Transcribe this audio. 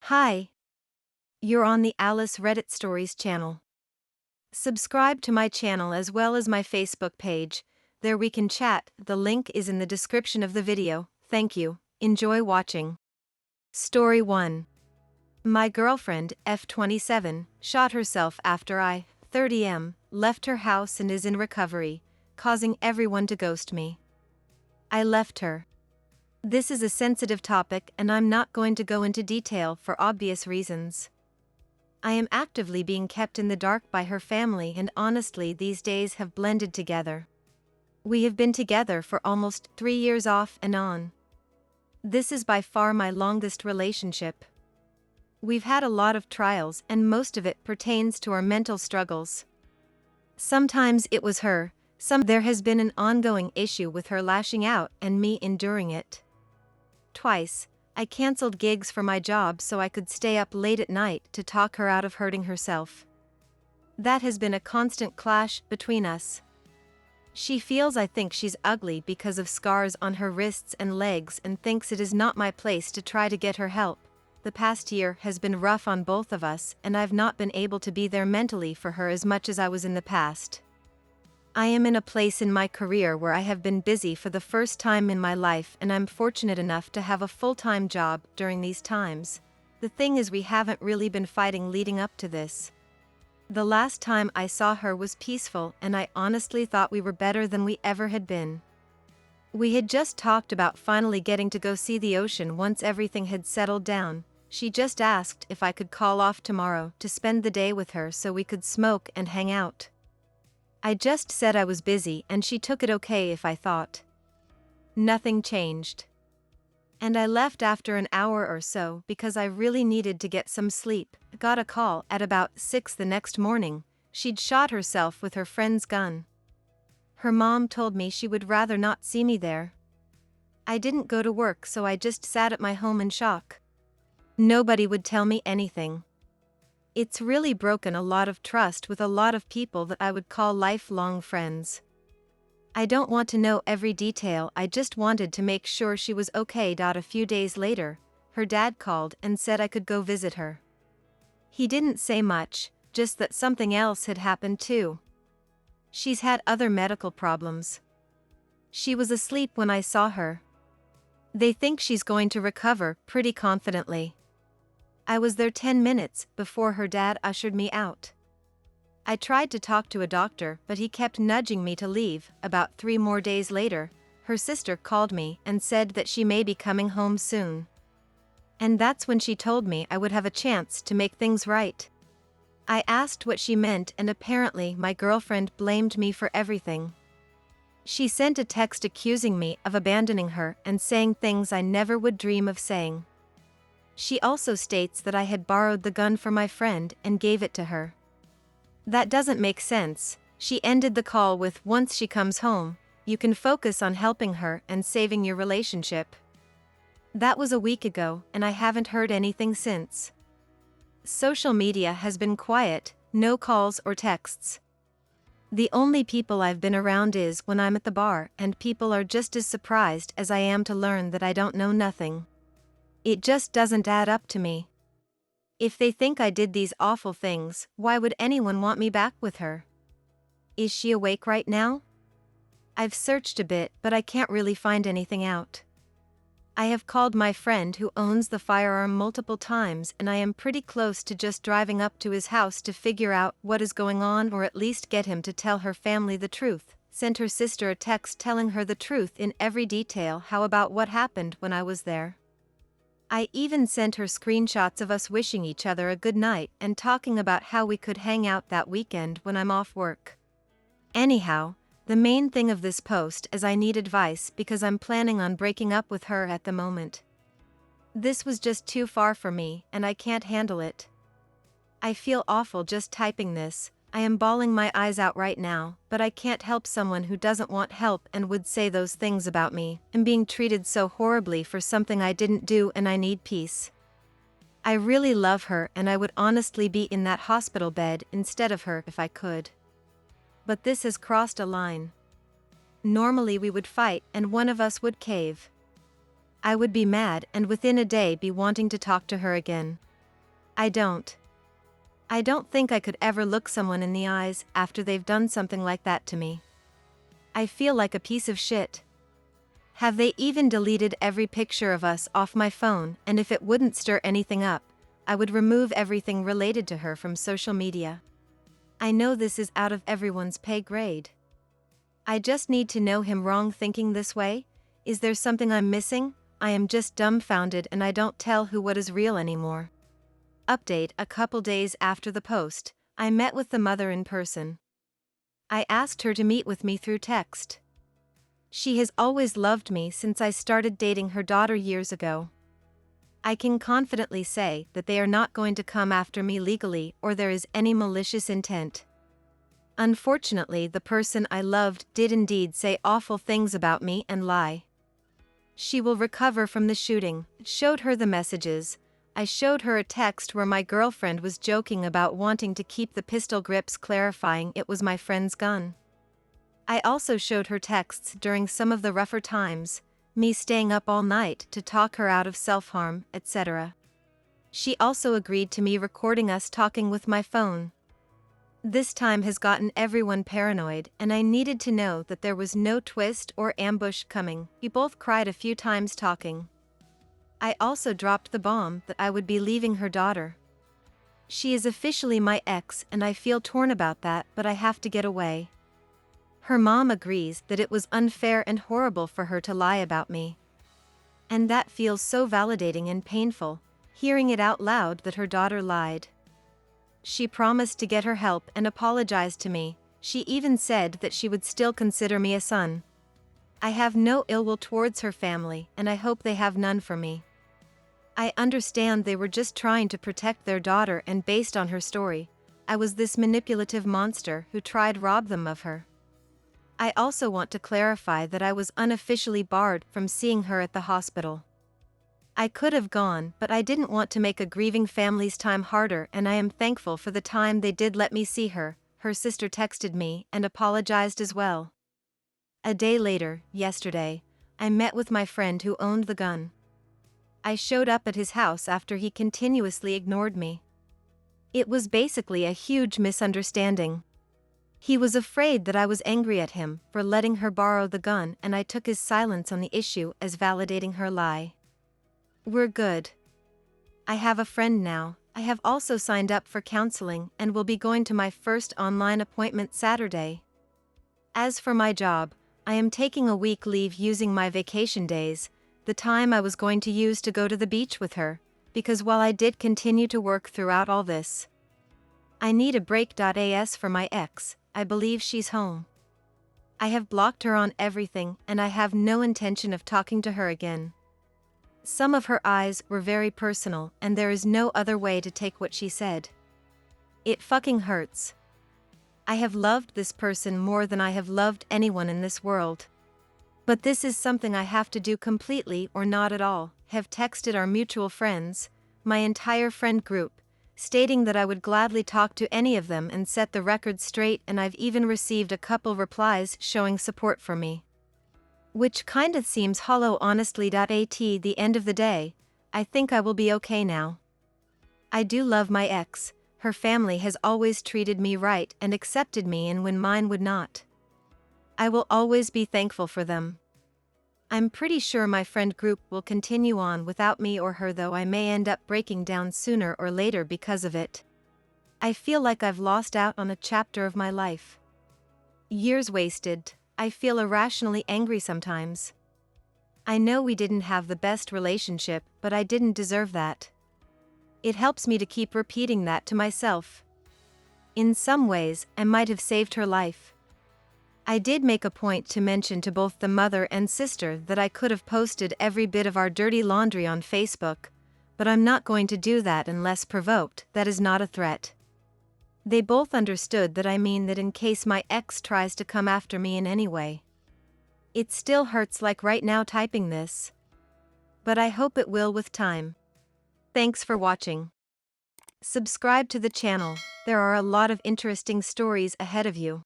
Hi, you're on the Alice Reddit Stories channel. Subscribe to my channel as well as my Facebook page. There we can chat. The link is in the description of the video. Thank you. Enjoy watching. Story 1. My girlfriend, F27, shot herself after I, 30M, left her house and is in recovery, causing everyone to ghost me. I left her. This is a sensitive topic and I'm not going to go into detail for obvious reasons. I am actively being kept in the dark by her family and honestly these days have blended together. We have been together for almost 3 years off and on. This is by far my longest relationship. We've had a lot of trials and most of it pertains to our mental struggles. Sometimes it was her, there has been an ongoing issue with her lashing out and me enduring it. Twice, I cancelled gigs for my job so I could stay up late at night to talk her out of hurting herself. That has been a constant clash between us. She feels I think she's ugly because of scars on her wrists and legs and thinks it is not my place to try to get her help. The past year has been rough on both of us and I've not been able to be there mentally for her as much as I was in the past. I am in a place in my career where I have been busy for the first time in my life and I'm fortunate enough to have a full-time job during these times. The thing is we haven't really been fighting leading up to this. The last time I saw her was peaceful and I honestly thought we were better than we ever had been. We had just talked about finally getting to go see the ocean once everything had settled down. She just asked if I could call off tomorrow to spend the day with her so we could smoke and hang out. I just said I was busy and she took it okay if I thought. Nothing changed. And I left after an hour or so because I really needed to get some sleep. Got a call at about 6 the next morning. She'd shot herself with her friend's gun. Her mom told me she would rather not see me there. I didn't go to work so I just sat at my home in shock. Nobody would tell me anything. It's really broken a lot of trust with a lot of people that I would call lifelong friends. I don't want to know every detail, I just wanted to make sure she was okay. A few days later, her dad called and said I could go visit her. He didn't say much, just that something else had happened too. She's had other medical problems. She was asleep when I saw her. They think she's going to recover pretty confidently. I was there 10 minutes before her dad ushered me out. I tried to talk to a doctor but he kept nudging me to leave. About 3 more days later, her sister called me and said that she may be coming home soon. And that's when she told me I would have a chance to make things right. I asked what she meant and apparently my girlfriend blamed me for everything. She sent a text accusing me of abandoning her and saying things I never would dream of saying. She also states that I had borrowed the gun from my friend and gave it to her. That doesn't make sense. She ended the call with, "Once she comes home, you can focus on helping her and saving your relationship." That was a week ago and I haven't heard anything since. Social media has been quiet, no calls or texts. The only people I've been around is when I'm at the bar and people are just as surprised as I am to learn that I don't know nothing. It just doesn't add up to me. If they think I did these awful things, why would anyone want me back with her? Is she awake right now? I've searched a bit but I can't really find anything out. I have called my friend who owns the firearm multiple times and I am pretty close to just driving up to his house to figure out what is going on or at least get him to tell her family the truth. Sent her sister a text telling her the truth in every detail. How about what happened when I was there? I even sent her screenshots of us wishing each other a good night and talking about how we could hang out that weekend when I'm off work. Anyhow, the main thing of this post is I need advice because I'm planning on breaking up with her at the moment. This was just too far for me and I can't handle it. I feel awful just typing this. I am bawling my eyes out right now, but I can't help someone who doesn't want help and would say those things about me. I'm being treated so horribly for something I didn't do and I need peace. I really love her and I would honestly be in that hospital bed instead of her if I could. But this has crossed a line. Normally we would fight and one of us would cave. I would be mad and within a day be wanting to talk to her again. I don't. I don't think I could ever look someone in the eyes after they've done something like that to me. I feel like a piece of shit. Have they even deleted every picture of us off my phone, and if it wouldn't stir anything up, I would remove everything related to her from social media. I know this is out of everyone's pay grade. I just need to know him wrong thinking this way. Is there something I'm missing? I am just dumbfounded and I don't tell who what is real anymore. Update: a couple days after the post, I met with the mother in person. I asked her to meet with me through text. She has always loved me since I started dating her daughter years ago. I can confidently say that they are not going to come after me legally or there is any malicious intent. Unfortunately, the person I loved did indeed say awful things about me and lie. She will recover from the shooting. Showed her the messages. I showed her a text where my girlfriend was joking about wanting to keep the pistol grips, clarifying it was my friend's gun. I also showed her texts during some of the rougher times, me staying up all night to talk her out of self-harm, etc. She also agreed to me recording us talking with my phone. This time has gotten everyone paranoid, and I needed to know that there was no twist or ambush coming. We both cried a few times talking. I also dropped the bomb that I would be leaving her daughter. She is officially my ex and I feel torn about that, but I have to get away. Her mom agrees that it was unfair and horrible for her to lie about me. And that feels so validating and painful, hearing it out loud that her daughter lied. She promised to get her help and apologized to me. She even said that she would still consider me a son. I have no ill will towards her family, and I hope they have none for me. I understand they were just trying to protect their daughter, and based on her story, I was this manipulative monster who tried to rob them of her. I also want to clarify that I was unofficially barred from seeing her at the hospital. I could have gone, but I didn't want to make a grieving family's time harder, and I am thankful for the time they did let me see her. Her sister texted me and apologized as well. A day later, yesterday, I met with my friend who owned the gun. I showed up at his house after he continuously ignored me. It was basically a huge misunderstanding. He was afraid that I was angry at him for letting her borrow the gun, and I took his silence on the issue as validating her lie. We're good. I have a friend now. I have also signed up for counseling and will be going to my first online appointment Saturday. As for my job, I am taking a week leave using my vacation days, the time I was going to use to go to the beach with her, because while I did continue to work throughout all this, I need a break. As for my ex, I believe she's home. I have blocked her on everything and I have no intention of talking to her again. Some of her eyes were very personal and there is no other way to take what she said. It fucking hurts. I have loved this person more than I have loved anyone in this world. But this is something I have to do completely or not at all. Have texted our mutual friends, my entire friend group, stating that I would gladly talk to any of them and set the record straight, and I've even received a couple replies showing support for me. Which kinda seems hollow honestly. At the end of the day, I think I will be okay now. I do love my ex. Her family has always treated me right and accepted me in when mine would not. I will always be thankful for them. I'm pretty sure my friend group will continue on without me or her, though I may end up breaking down sooner or later because of it. I feel like I've lost out on a chapter of my life. Years wasted. I feel irrationally angry sometimes. I know we didn't have the best relationship, but I didn't deserve that. It helps me to keep repeating that to myself. In some ways, I might have saved her life. I did make a point to mention to both the mother and sister that I could have posted every bit of our dirty laundry on Facebook, but I'm not going to do that unless provoked. That is not a threat. They both understood that I mean that in case my ex tries to come after me in any way. It still hurts like right now typing this. But I hope it will with time. Thanks for watching. Subscribe to the channel, there are a lot of interesting stories ahead of you.